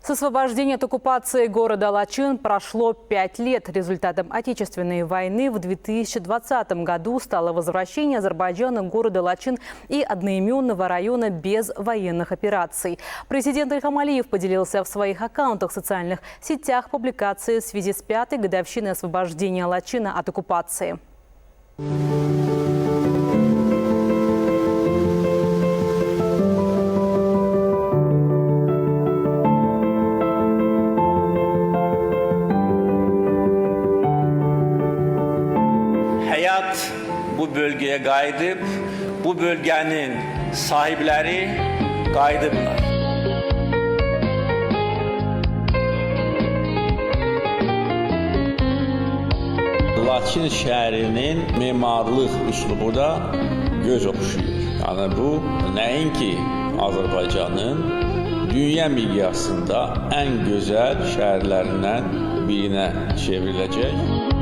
С освобождения от оккупации города Лачин прошло 5 лет. Результатом Отечественной войны в 2020 году стало возвращение Азербайджана к городу Лачин и одноименного района без военных операций. Президент Ильхам Алиев поделился в своих аккаунтах в социальных сетях публикацией в связи с 5-й годовщиной освобождения Лачина от оккупации. Hayat bu bölgeye qayıdıb, bu bölgenin sahipleri qayıdıblar. Laçin şəhərinin memarlıq üslubu da göz oxşuyur. Yəni bu nəinki Azərbaycanın dünya miqyasında ən gözəl şəhərlərindən birinə çevriləcək.